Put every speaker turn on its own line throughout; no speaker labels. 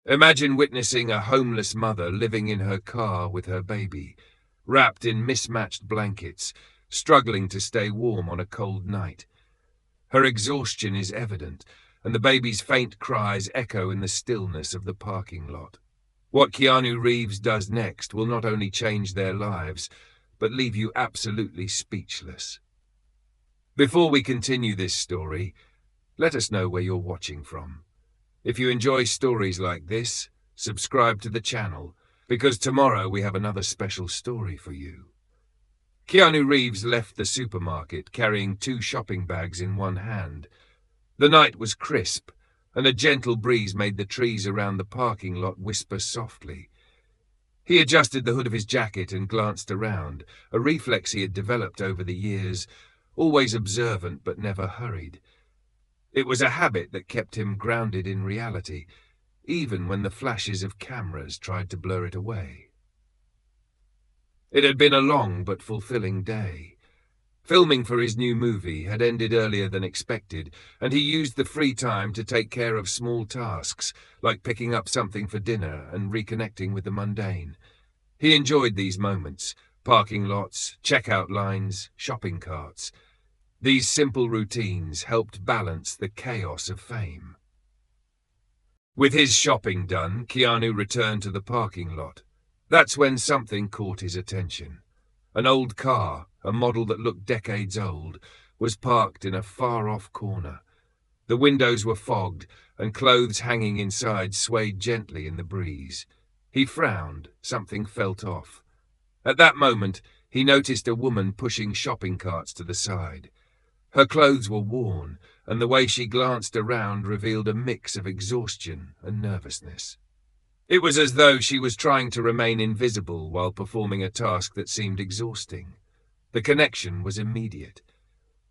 Imagine witnessing a homeless mother living in her car with her baby, wrapped in mismatched blankets, struggling to stay warm on a cold night. Her exhaustion is evident, and the baby's faint cries echo in the stillness of the parking lot. What Keanu Reeves does next will not only change their lives, but leave you absolutely speechless. Before we continue this story, let us know where you're watching from. If you enjoy stories like this, subscribe to the channel, because tomorrow we have another special story for you. Keanu Reeves left the supermarket carrying 2 shopping bags in one hand. The night was crisp, and a gentle breeze made the trees around the parking lot whisper softly. He adjusted the hood of his jacket and glanced around, a reflex he had developed over the years, always observant but never hurried. It was a habit that kept him grounded in reality, even when the flashes of cameras tried to blur it away. It had been a long but fulfilling day. Filming for his new movie had ended earlier than expected, and he used the free time to take care of small tasks, like picking up something for dinner and reconnecting with the mundane. He enjoyed these moments: parking lots, checkout lines, shopping carts. These simple routines helped balance the chaos of fame. With his shopping done, Keanu returned to the parking lot. That's when something caught his attention. An old car, a model that looked decades old, was parked in a far-off corner. The windows were fogged, and clothes hanging inside swayed gently in the breeze. He frowned, something felt off. At that moment, he noticed a woman pushing shopping carts to the side. Her clothes were worn, and the way she glanced around revealed a mix of exhaustion and nervousness. It was as though she was trying to remain invisible while performing a task that seemed exhausting. The connection was immediate.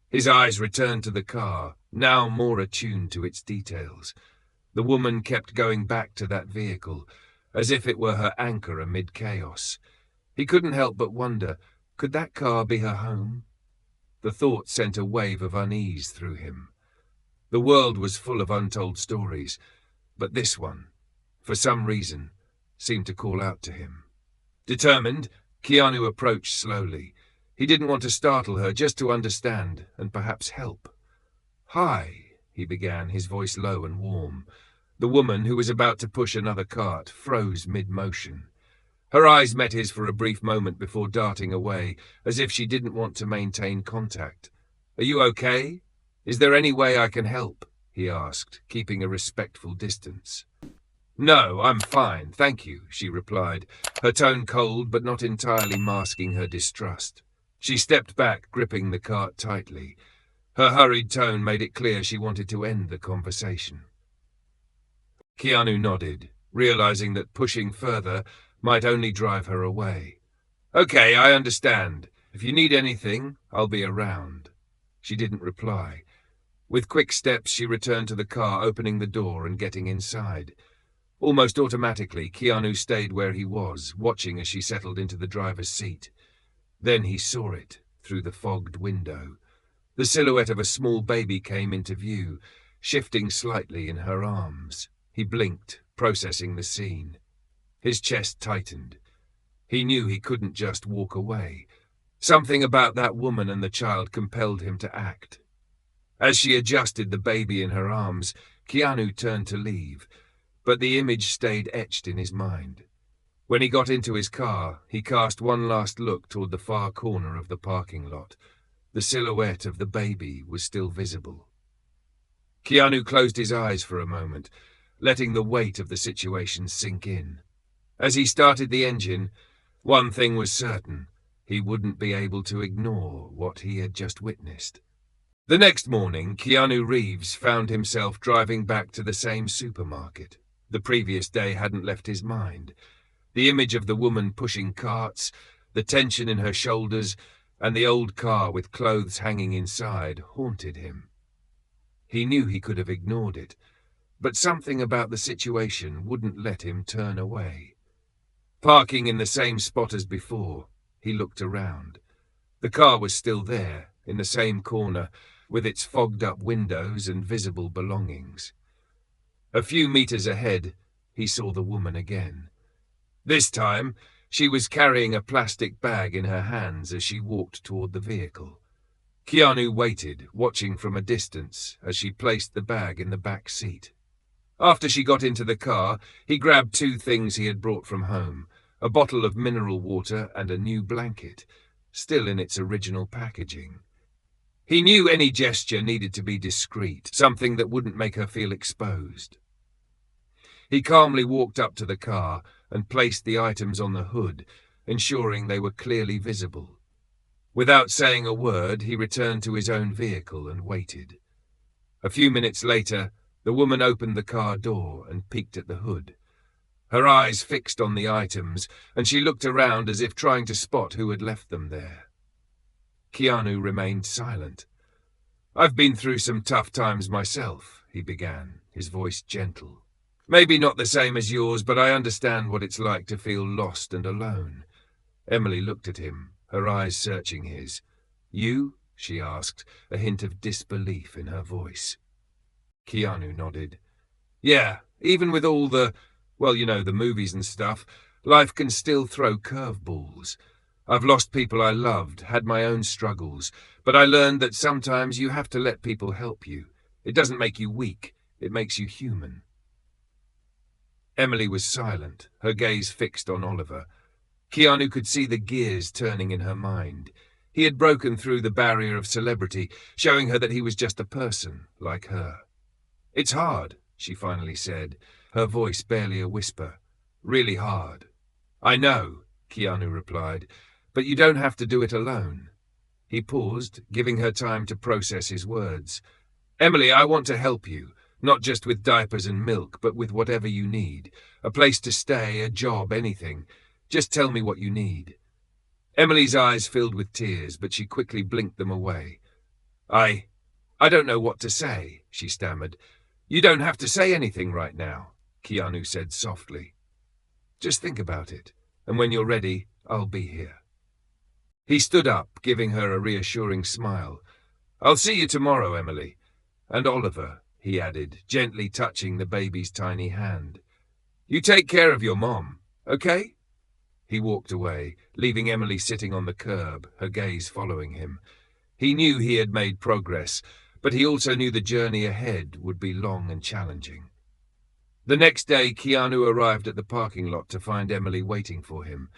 His eyes returned to the car, now more attuned to its details. The woman kept going back to that vehicle, as if it were her anchor amid chaos. He couldn't help but wonder, could that car be her home? The thought sent a wave of unease through him. The world was full of untold stories, but this one, for some reason, seemed to call out to him. Determined, Keanu approached slowly. He didn't want to startle her, just to understand and perhaps help. "Hi," he began, his voice low and warm. The woman, who was about to push another cart, froze mid-motion. Her eyes met his for a brief moment before darting away, as if she didn't want to maintain contact. "Are you okay? Is there any way I can help?" he asked, keeping a respectful distance. "No, I'm fine, thank you," she replied, her tone cold but not entirely masking her distrust. She stepped back, gripping the cart tightly. Her hurried tone made it clear she wanted to end the conversation. Keanu nodded, realizing that pushing further might only drive her away. "Okay, I understand. If you need anything, I'll be around." She didn't reply. With quick steps, she returned to the car, opening the door and getting inside. Almost automatically, Keanu stayed where he was, watching as she settled into the driver's seat. Then he saw it, through the fogged window. The silhouette of a small baby came into view, shifting slightly in her arms. He blinked, processing the scene. His chest tightened. He knew he couldn't just walk away. Something about that woman and the child compelled him to act. As she adjusted the baby in her arms, Keanu turned to leave, but the image stayed etched in his mind. When he got into his car, he cast one last look toward the far corner of the parking lot. The silhouette of the baby was still visible. Keanu closed his eyes for a moment, letting the weight of the situation sink in. As he started the engine, one thing was certain: he wouldn't be able to ignore what he had just witnessed. The next morning, Keanu Reeves found himself driving back to the same supermarket. The previous day hadn't left his mind. The image of the woman pushing carts, the tension in her shoulders, and the old car with clothes hanging inside haunted him. He knew he could have ignored it, but something about the situation wouldn't let him turn away. Parking in the same spot as before, he looked around. The car was still there, in the same corner, with its fogged-up windows and visible belongings. A few meters ahead, he saw the woman again. This time, she was carrying a plastic bag in her hands as she walked toward the vehicle. Keanu waited, watching from a distance, as she placed the bag in the back seat. After she got into the car, he grabbed 2 things he had brought from home, a bottle of mineral water and a new blanket, still in its original packaging. He knew any gesture needed to be discreet, something that wouldn't make her feel exposed. He calmly walked up to the car and placed the items on the hood, ensuring they were clearly visible. Without saying a word, he returned to his own vehicle and waited. A few minutes later, the woman opened the car door and peeked at the hood. Her eyes fixed on the items, and she looked around as if trying to spot who had left them there. Keanu remained silent. "I've been through some tough times myself," he began, his voice gentle. "Maybe not the same as yours, but I understand what it's like to feel lost and alone." Emily looked at him, her eyes searching his. "You?" she asked, a hint of disbelief in her voice. Keanu nodded. "Yeah, even with all the movies and stuff, life can still throw curveballs. I've lost people I loved, had my own struggles, but I learned that sometimes you have to let people help you. It doesn't make you weak, it makes you human." Emily was silent, her gaze fixed on Oliver. Keanu could see the gears turning in her mind. He had broken through the barrier of celebrity, showing her that he was just a person, like her. "It's hard," she finally said, her voice barely a whisper. "Really hard." "I know," Keanu replied, "but you don't have to do it alone." He paused, giving her time to process his words. "Emily, I want to help you. Not just with diapers and milk, but with whatever you need. A place to stay, a job, anything. Just tell me what you need." Emily's eyes filled with tears, but she quickly blinked them away. I don't know what to say," she stammered. "You don't have to say anything right now," Keanu said softly. "Just think about it, and when you're ready, I'll be here." He stood up, giving her a reassuring smile. "I'll see you tomorrow, Emily. And Oliver," he added, gently touching the baby's tiny hand. "You take care of your mom, okay?" He walked away, leaving Emily sitting on the curb, her gaze following him. He knew he had made progress, but he also knew the journey ahead would be long and challenging. The next day, Keanu arrived at the parking lot to find Emily waiting for him.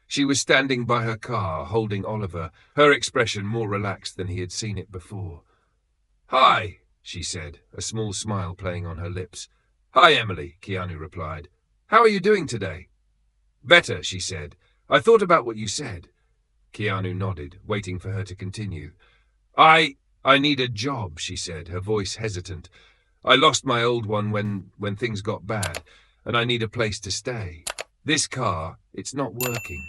She was standing by her car, holding Oliver, her expression more relaxed than he had seen it before. "Hi," she said, a small smile playing on her lips. "Hi, Emily," Keanu replied. "How are you doing today?" "Better," she said. "I thought about what you said." Keanu nodded, waiting for her to continue. I need a job," she said, her voice hesitant. "I lost my old one when things got bad, and I need a place to stay. This car, it's not working."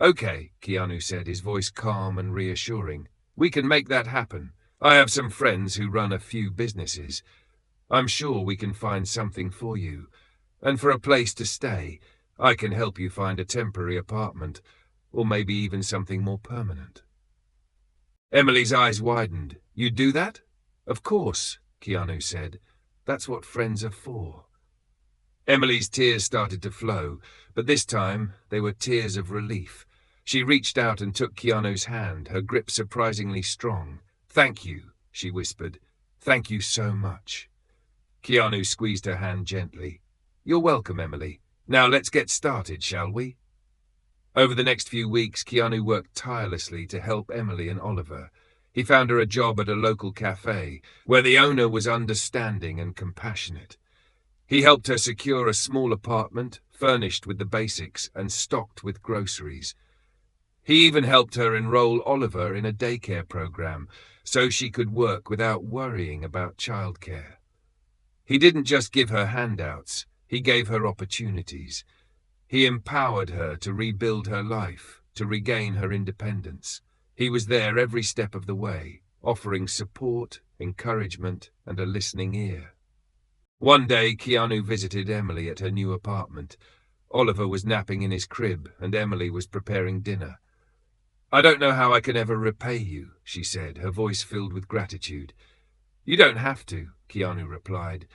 "Okay," Keanu said, his voice calm and reassuring. "We can make that happen. I have some friends who run a few businesses. I'm sure we can find something for you. And for a place to stay, I can help you find a temporary apartment, or maybe even something more permanent." Emily's eyes widened. "You'd do that?" "Of course," Keanu said. "That's what friends are for." Emily's tears started to flow, but this time they were tears of relief. She reached out and took Keanu's hand, her grip surprisingly strong. "Thank you," she whispered. "Thank you so much." Keanu squeezed her hand gently. "You're welcome, Emily. Now let's get started, shall we?" Over the next few weeks, Keanu worked tirelessly to help Emily and Oliver. He found her a job at a local cafe, where the owner was understanding and compassionate. He helped her secure a small apartment, furnished with the basics and stocked with groceries. He even helped her enroll Oliver in a daycare program, so she could work without worrying about childcare. He didn't just give her handouts, he gave her opportunities. He empowered her to rebuild her life, to regain her independence. He was there every step of the way, offering support, encouragement, and a listening ear. One day, Keanu visited Emily at her new apartment. Oliver was napping in his crib, and Emily was preparing dinner. "I don't know how I can ever repay you," she said, her voice filled with gratitude. "You don't have to," Keanu replied.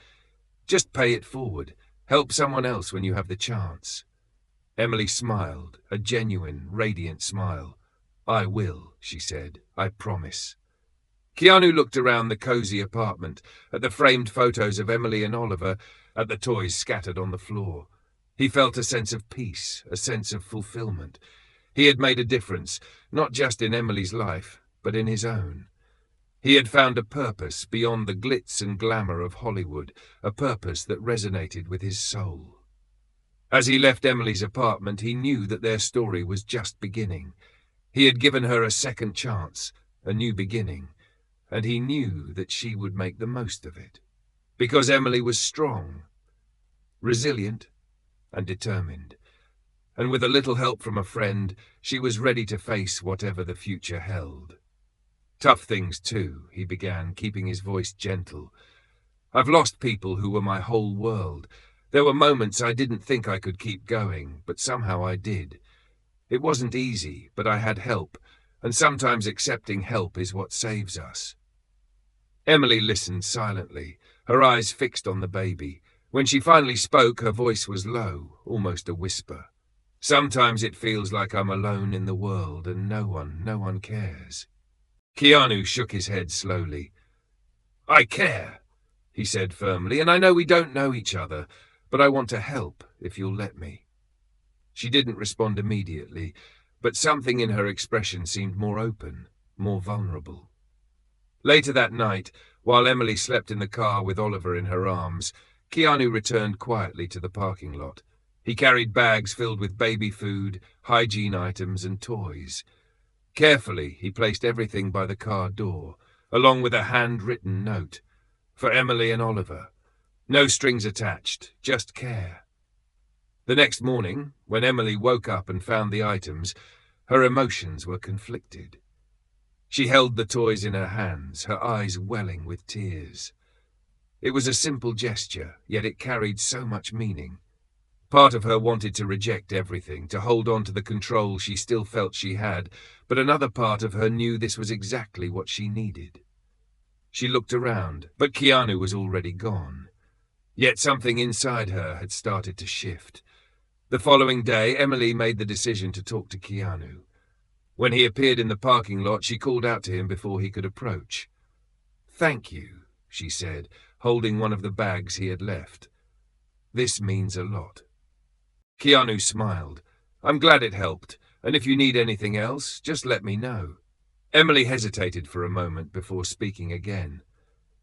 "Just pay it forward. Help someone else when you have the chance." Emily smiled, a genuine, radiant smile. "I will," she said. "I promise." Keanu looked around the cozy apartment, at the framed photos of Emily and Oliver, at the toys scattered on the floor. He felt a sense of peace, a sense of fulfillment. He had made a difference, not just in Emily's life, but in his own. He had found a purpose beyond the glitz and glamour of Hollywood, a purpose that resonated with his soul. As he left Emily's apartment, he knew that their story was just beginning. He had given her a second chance, a new beginning, and he knew that she would make the most of it. Because Emily was strong, resilient, and determined. And with a little help from a friend, she was ready to face whatever the future held. "Tough things too," he began, keeping his voice gentle. "I've lost people who were my whole world. There were moments I didn't think I could keep going, but somehow I did. It wasn't easy, but I had help, and sometimes accepting help is what saves us." Emily listened silently, her eyes fixed on the baby. When she finally spoke, her voice was low, almost a whisper. "Sometimes it feels like I'm alone in the world and no one cares." Keanu shook his head slowly. "I care," he said firmly, "and I know we don't know each other, but I want to help if you'll let me." She didn't respond immediately, but something in her expression seemed more open, more vulnerable. Later that night, while Emily slept in the car with Oliver in her arms, Keanu returned quietly to the parking lot. He carried bags filled with baby food, hygiene items, and toys. Carefully, he placed everything by the car door, along with a handwritten note. For Emily and Oliver. No strings attached, just care. The next morning, when Emily woke up and found the items, her emotions were conflicted. She held the toys in her hands, her eyes welling with tears. It was a simple gesture, yet it carried so much meaning. Part of her wanted to reject everything, to hold on to the control she still felt she had, but another part of her knew this was exactly what she needed. She looked around, but Keanu was already gone. Yet something inside her had started to shift. The following day, Emily made the decision to talk to Keanu. When he appeared in the parking lot, she called out to him before he could approach. "Thank you," she said, holding one of the bags he had left. "This means a lot." Keanu smiled. "I'm glad it helped, and if you need anything else, just let me know." Emily hesitated for a moment before speaking again.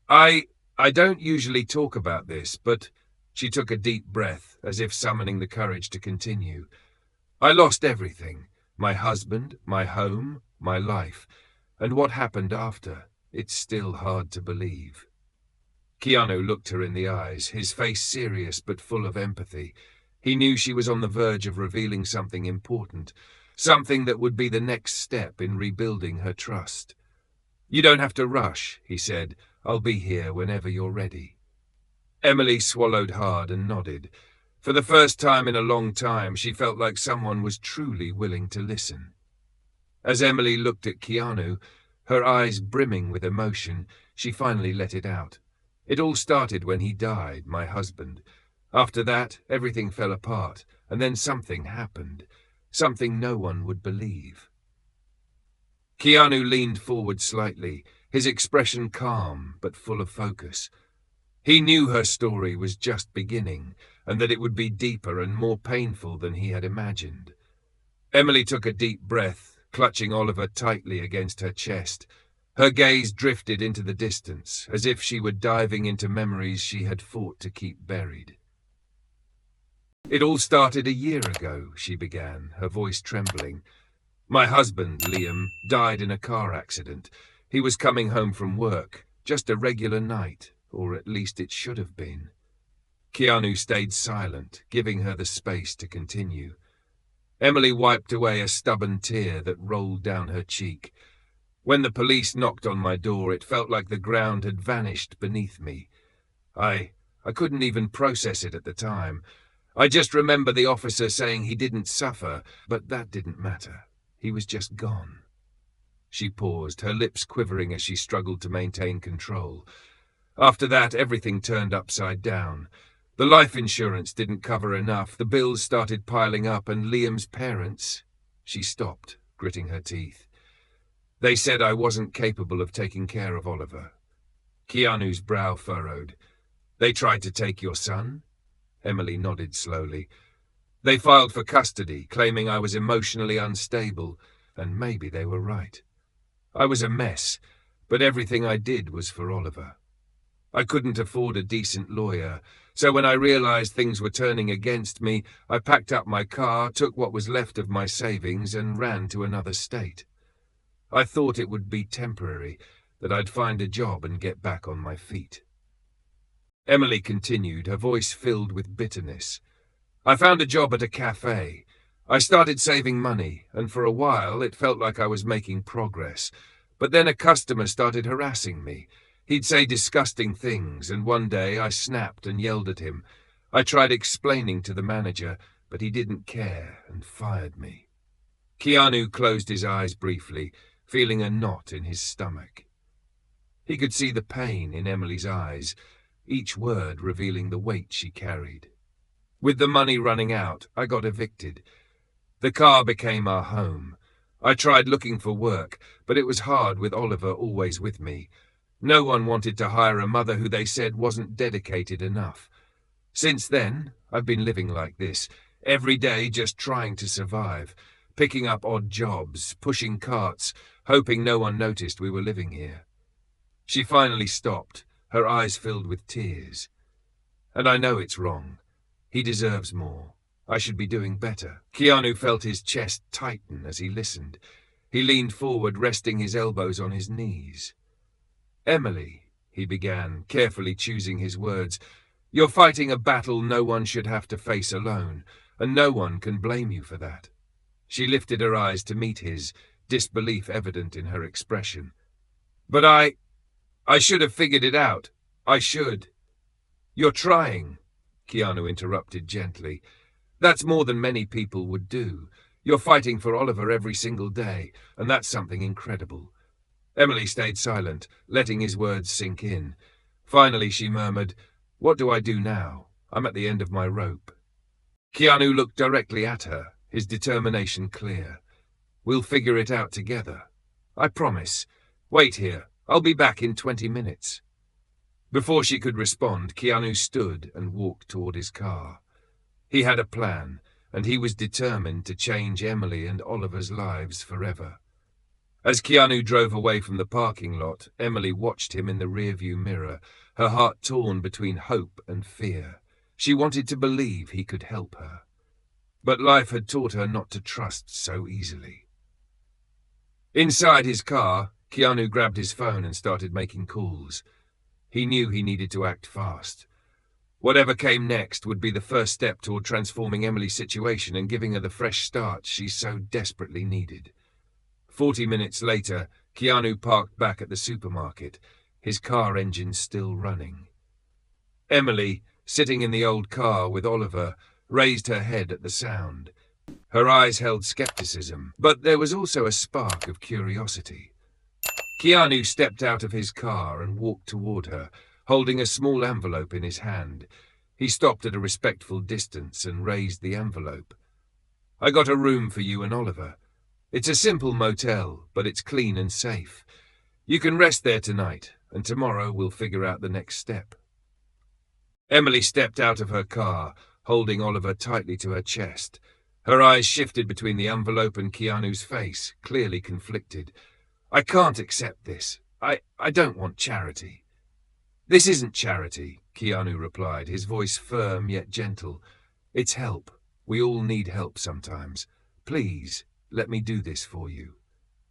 I don't usually talk about this, but..." She took a deep breath, as if summoning the courage to continue. "I lost everything. My husband, my home, my life. And what happened after, it's still hard to believe." Keanu looked her in the eyes, his face serious but full of empathy. He knew she was on the verge of revealing something important, something that would be the next step in rebuilding her trust. "You don't have to rush," he said. "I'll be here whenever you're ready." Emily swallowed hard and nodded. For the first time in a long time, she felt like someone was truly willing to listen. As Emily looked at Keanu, her eyes brimming with emotion, she finally let it out. "It all started when he died, my husband. After that, everything fell apart, and then something happened. Something no one would believe." Keanu leaned forward slightly, his expression calm but full of focus. He knew her story was just beginning, and that it would be deeper and more painful than he had imagined. Emily took a deep breath, clutching Oliver tightly against her chest. Her gaze drifted into the distance, as if she were diving into memories she had fought to keep buried. "It all started a year ago," she began, her voice trembling. "My husband, Liam, died in a car accident. He was coming home from work, just a regular night, or at least it should have been." Keanu stayed silent, giving her the space to continue. Emily wiped away a stubborn tear that rolled down her cheek. "When the police knocked on my door, it felt like the ground had vanished beneath me. I couldn't even process it at the time. I just remember the officer saying he didn't suffer, but that didn't matter. He was just gone." She paused, her lips quivering as she struggled to maintain control. "After that, everything turned upside down. The life insurance didn't cover enough. The bills started piling up, and Liam's parents... She stopped, gritting her teeth. They said I wasn't capable of taking care of Oliver. Keanu's brow furrowed. They tried to take your son? Emily nodded slowly. They filed for custody, claiming I was emotionally unstable, and maybe they were right. I was a mess, but everything I did was for Oliver. I couldn't afford a decent lawyer, so when I realized things were turning against me, I packed up my car, took what was left of my savings, and ran to another state. I thought it would be temporary, that I'd find a job and get back on my feet. Emily continued, her voice filled with bitterness. I found a job at a cafe. I started saving money, and for a while it felt like I was making progress. But then a customer started harassing me. He'd say disgusting things, and one day I snapped and yelled at him. I tried explaining to the manager, but he didn't care and fired me. Keanu closed his eyes briefly, feeling a knot in his stomach. He could see the pain in Emily's eyes, each word revealing the weight she carried. With the money running out, I got evicted. The car became our home. I tried looking for work, but it was hard with Oliver always with me. No one wanted to hire a mother who they said wasn't dedicated enough. Since then, I've been living like this, every day just trying to survive, picking up odd jobs, pushing carts, hoping no one noticed we were living here. She finally stopped, her eyes filled with tears. And I know it's wrong. He deserves more. I should be doing better. Keanu felt his chest tighten as he listened. He leaned forward, resting his elbows on his knees. Emily, he began, carefully choosing his words, you're fighting a battle no one should have to face alone, and no one can blame you for that. She lifted her eyes to meet his, disbelief evident in her expression. But I should have figured it out. I should. You're trying, Keanu interrupted gently. That's more than many people would do. You're fighting for Oliver every single day, and that's something incredible. Emily stayed silent, letting his words sink in. Finally she murmured, what do I do now? I'm at the end of my rope. Keanu looked directly at her, his determination clear. We'll figure it out together. I promise. Wait here. I'll be back in 20 minutes. Before she could respond, Keanu stood and walked toward his car. He had a plan, and he was determined to change Emily and Oliver's lives forever. As Keanu drove away from the parking lot, Emily watched him in the rearview mirror, her heart torn between hope and fear. She wanted to believe he could help her. But life had taught her not to trust so easily. Inside his car, Keanu grabbed his phone and started making calls. He knew he needed to act fast. Whatever came next would be the first step toward transforming Emily's situation and giving her the fresh start she so desperately needed. 40 minutes later, Keanu parked back at the supermarket, his car engine still running. Emily, sitting in the old car with Oliver, raised her head at the sound. Her eyes held skepticism, but there was also a spark of curiosity. Keanu stepped out of his car and walked toward her, holding a small envelope in his hand. He stopped at a respectful distance and raised the envelope. I got a room for you and Oliver. It's a simple motel, but it's clean and safe. You can rest there tonight, and tomorrow we'll figure out the next step. Emily stepped out of her car, holding Oliver tightly to her chest. Her eyes shifted between the envelope and Keanu's face, clearly conflicted. I can't accept this. I don't want charity. This isn't charity, Keanu replied, his voice firm yet gentle. It's help. We all need help sometimes. Please, let me do this for you.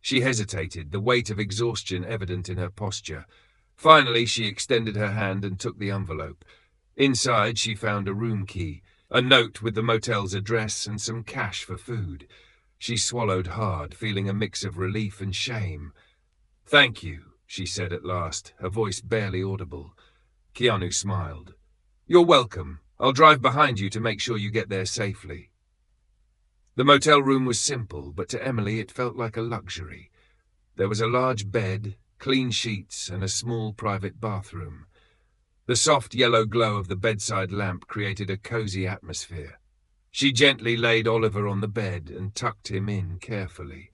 She hesitated, the weight of exhaustion evident in her posture. Finally, she extended her hand and took the envelope. Inside, she found a room key, a note with the motel's address and some cash for food. She swallowed hard, feeling a mix of relief and shame. Thank you, she said at last, her voice barely audible. Keanu smiled. You're welcome. I'll drive behind you to make sure you get there safely. The motel room was simple, but to Emily it felt like a luxury. There was a large bed, clean sheets, and a small private bathroom. The soft yellow glow of the bedside lamp created a cozy atmosphere. She gently laid Oliver on the bed and tucked him in carefully.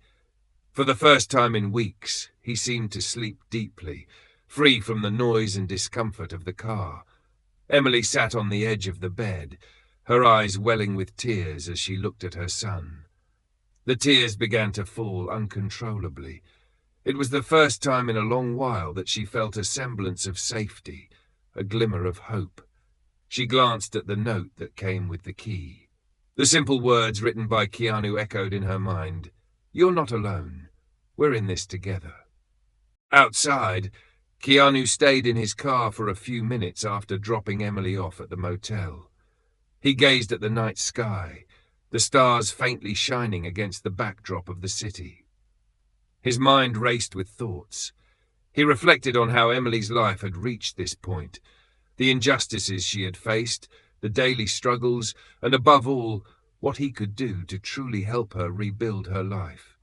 For the first time in weeks, he seemed to sleep deeply, free from the noise and discomfort of the car. Emily sat on the edge of the bed, her eyes welling with tears as she looked at her son. The tears began to fall uncontrollably. It was the first time in a long while that she felt a semblance of safety, a glimmer of hope. She glanced at the note that came with the key. The simple words written by Keanu echoed in her mind. "You're not alone. We're in this together." Outside, Keanu stayed in his car for a few minutes after dropping Emily off at the motel. He gazed at the night sky, the stars faintly shining against the backdrop of the city. His mind raced with thoughts. He reflected on how Emily's life had reached this point, the injustices she had faced, the daily struggles, and above all, what he could do to truly help her rebuild her life.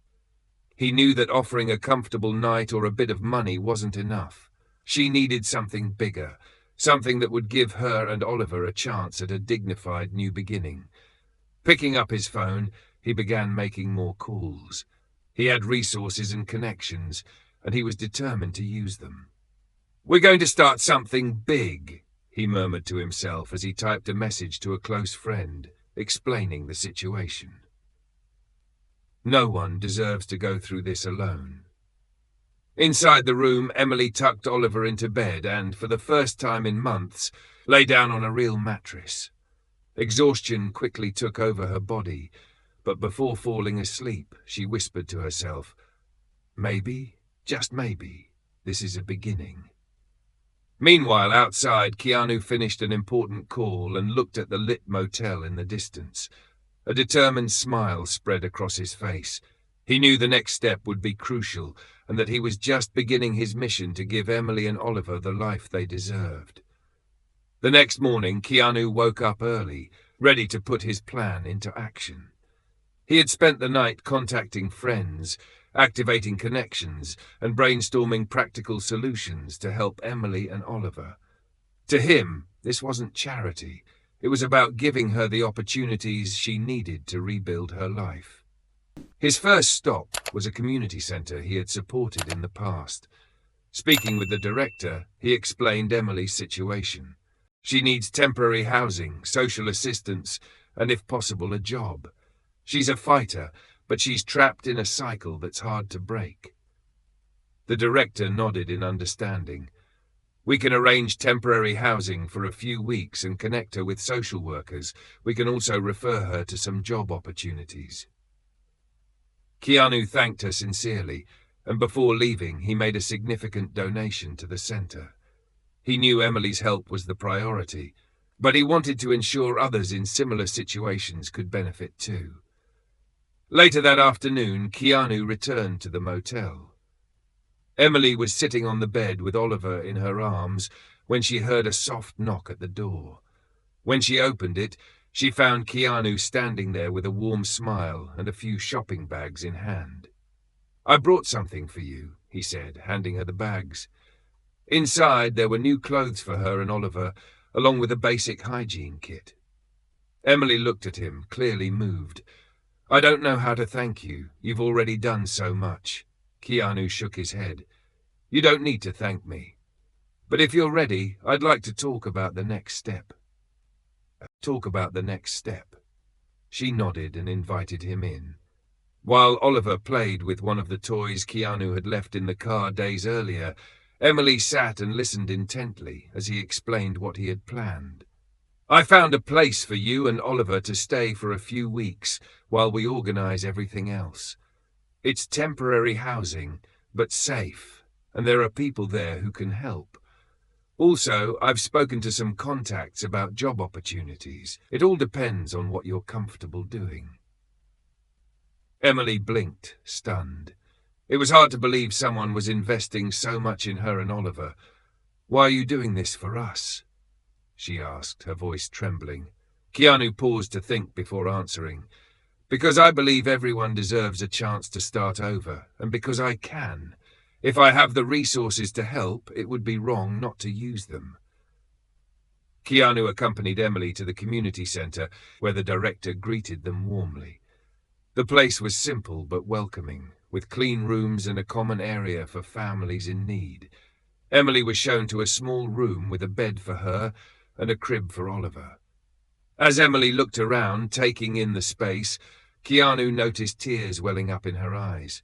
He knew that offering a comfortable night or a bit of money wasn't enough. She needed something bigger, something that would give her and Oliver a chance at a dignified new beginning. Picking up his phone, he began making more calls. He had resources and connections, and he was determined to use them. "We're going to start something big," he murmured to himself as he typed a message to a close friend, explaining the situation. No one deserves to go through this alone. Inside the room, Emily tucked Oliver into bed and, for the first time in months, lay down on a real mattress. Exhaustion quickly took over her body, but before falling asleep, she whispered to herself, "Maybe, just maybe, this is a beginning." Meanwhile, outside, Keanu finished an important call and looked at the lit motel in the distance. A determined smile spread across his face. He knew the next step would be crucial, and that he was just beginning his mission to give Emily and Oliver the life they deserved. The next morning, Keanu woke up early, ready to put his plan into action. He had spent the night contacting friends, activating connections, and brainstorming practical solutions to help Emily and Oliver. To him, this wasn't charity. It was about giving her the opportunities she needed to rebuild her life. His first stop was a community center he had supported in the past. Speaking with the director, he explained Emily's situation. She needs temporary housing, social assistance, and if possible, a job. She's a fighter, but she's trapped in a cycle that's hard to break. The director nodded in understanding. "We can arrange temporary housing for a few weeks and connect her with social workers. We can also refer her to some job opportunities." Keanu thanked her sincerely, and before leaving, he made a significant donation to the center. He knew Emily's help was the priority, but he wanted to ensure others in similar situations could benefit too. Later that afternoon, Keanu returned to the motel. Emily was sitting on the bed with Oliver in her arms when she heard a soft knock at the door. When she opened it, she found Keanu standing there with a warm smile and a few shopping bags in hand. "I brought something for you," he said, handing her the bags. Inside, there were new clothes for her and Oliver, along with a basic hygiene kit. Emily looked at him, clearly moved. "I don't know how to thank you. You've already done so much." Keanu shook his head. "You don't need to thank me. But if you're ready, I'd like to talk about the next step." "Talk about the next step." She nodded and invited him in. While Oliver played with one of the toys Keanu had left in the car days earlier, Emily sat and listened intently as he explained what he had planned. "I found a place for you and Oliver to stay for a few weeks while we organize everything else. It's temporary housing, but safe, and there are people there who can help. Also, I've spoken to some contacts about job opportunities. It all depends on what you're comfortable doing." Emily blinked, stunned. It was hard to believe someone was investing so much in her and Oliver. "Why are you doing this for us?" she asked, her voice trembling. Keanu paused to think before answering. "Because I believe everyone deserves a chance to start over, and because I can. If I have the resources to help, it would be wrong not to use them." Keanu accompanied Emily to the community center, where the director greeted them warmly. The place was simple but welcoming, with clean rooms and a common area for families in need. Emily was shown to a small room with a bed for her and a crib for Oliver. As Emily looked around, taking in the space, Keanu noticed tears welling up in her eyes.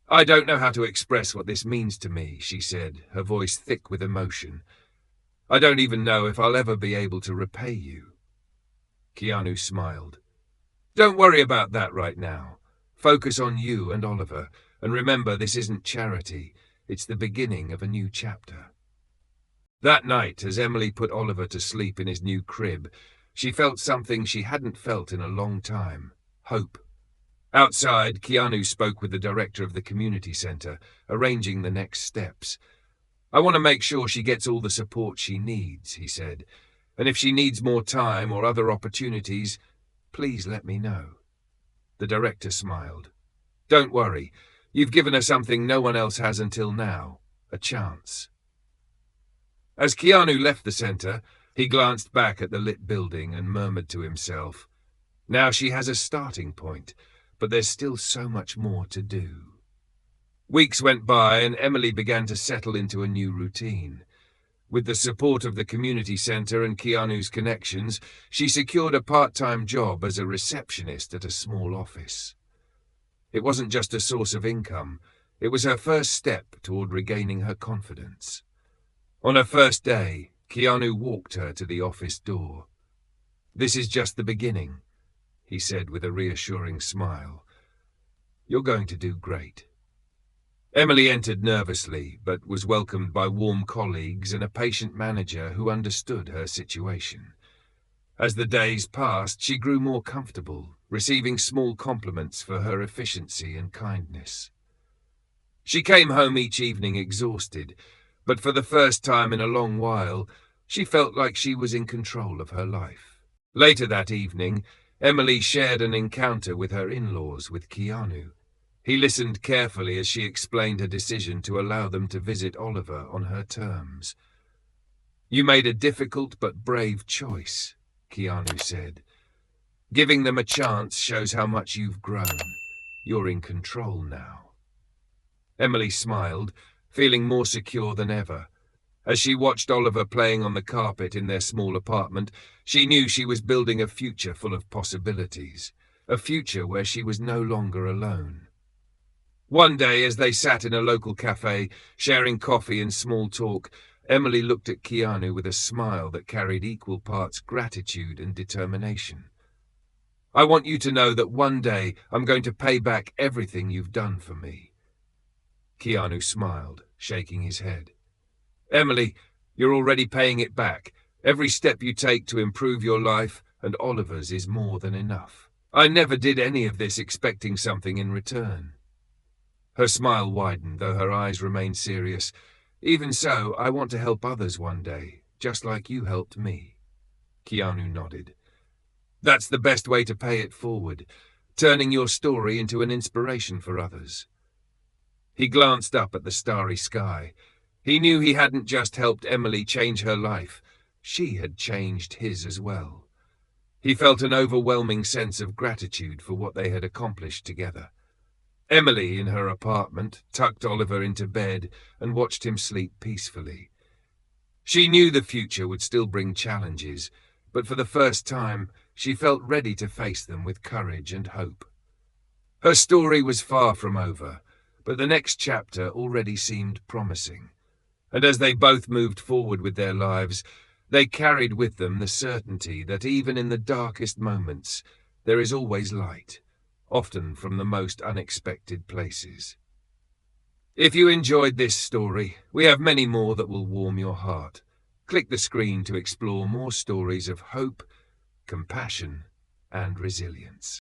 "I don't know how to express what this means to me," she said, her voice thick with emotion. "I don't even know if I'll ever be able to repay you." Keanu smiled. "Don't worry about that right now. Focus on you and Oliver, and remember this isn't charity. It's the beginning of a new chapter." That night, as Emily put Oliver to sleep in his new crib, she felt something she hadn't felt in a long time: hope. Outside, Keanu spoke with the director of the community center, arranging the next steps. "I want to make sure she gets all the support she needs," he said. "And if she needs more time or other opportunities, please let me know." The director smiled. "Don't worry. You've given her something no one else has until now, a chance." As Keanu left the center, he glanced back at the lit building and murmured to himself, "Now she has a starting point, but there's still so much more to do." Weeks went by and Emily began to settle into a new routine. With the support of the community center and Keanu's connections, she secured a part-time job as a receptionist at a small office. It wasn't just a source of income, it was her first step toward regaining her confidence. On her first day, Keanu walked her to the office door. "This is just the beginning," he said with a reassuring smile. "You're going to do great." Emily entered nervously, but was welcomed by warm colleagues and a patient manager who understood her situation. As the days passed, she grew more comfortable, receiving small compliments for her efficiency and kindness. She came home each evening exhausted, but for the first time in a long while, she felt like she was in control of her life. Later that evening, Emily shared an encounter with her in-laws with Keanu. He listened carefully as she explained her decision to allow them to visit Oliver on her terms. "You made a difficult but brave choice," Keanu said. "Giving them a chance shows how much you've grown. You're in control now." Emily smiled, feeling more secure than ever. As she watched Oliver playing on the carpet in their small apartment, she knew she was building a future full of possibilities, a future where she was no longer alone. One day, as they sat in a local cafe, sharing coffee and small talk, Emily looked at Keanu with a smile that carried equal parts gratitude and determination. "I want you to know that one day I'm going to pay back everything you've done for me." Keanu smiled, shaking his head. "Emily, you're already paying it back. Every step you take to improve your life and Oliver's is more than enough. I never did any of this expecting something in return." Her smile widened, though her eyes remained serious. "Even so, I want to help others one day, just like you helped me." Keanu nodded. "That's the best way to pay it forward, turning your story into an inspiration for others." He glanced up at the starry sky. He knew he hadn't just helped Emily change her life, she had changed his as well. He felt an overwhelming sense of gratitude for what they had accomplished together. Emily, in her apartment, tucked Oliver into bed and watched him sleep peacefully. She knew the future would still bring challenges, but for the first time, she felt ready to face them with courage and hope. Her story was far from over, but the next chapter already seemed promising. And as they both moved forward with their lives, they carried with them the certainty that even in the darkest moments, there is always light, often from the most unexpected places. If you enjoyed this story, we have many more that will warm your heart. Click the screen to explore more stories of hope, compassion, and resilience.